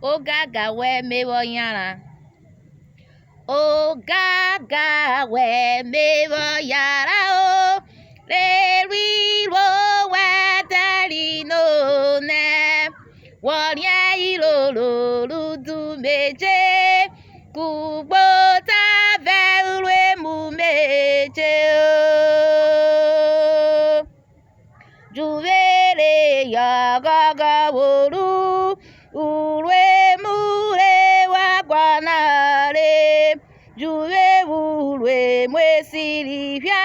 Ogaga we me voyara. Ogaga we me voyara o. Le rivo we darino ne. Wonya ilolo ludu meje. Kubota velwe mu meje o. Juvere ya gaga woru. Urwe mure wagwanare. Juve urwe mwesirivya.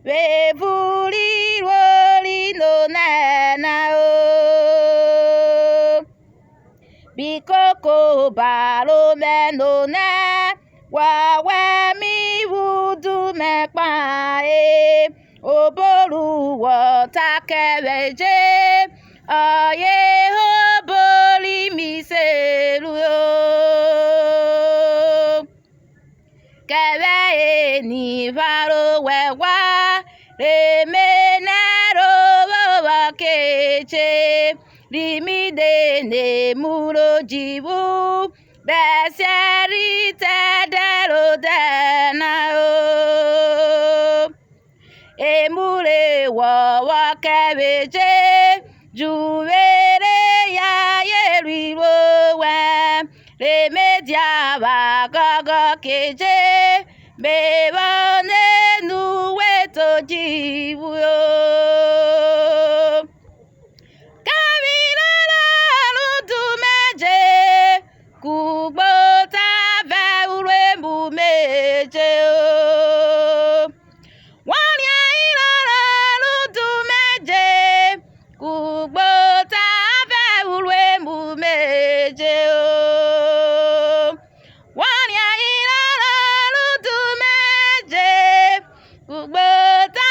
Vevuri roli no nana o. Bikoko balo menona. Wawa mi wudu mekpae. Oboru wota kereje. Aye oboli mi seru o. Kere ni varo wewa. Remenero wa keche. Rimide ne muro jibu. Beseri tedero dena o. Emure wa kebeje. Juvere ya yeriwo we. Remedia gaga keje. Bebane nuwe to jibu yo. Kubota veure mu meje o. Wanya ilala ludu meje. Kubota veure mu meje o. Wanya ilala ludu meje. Kubota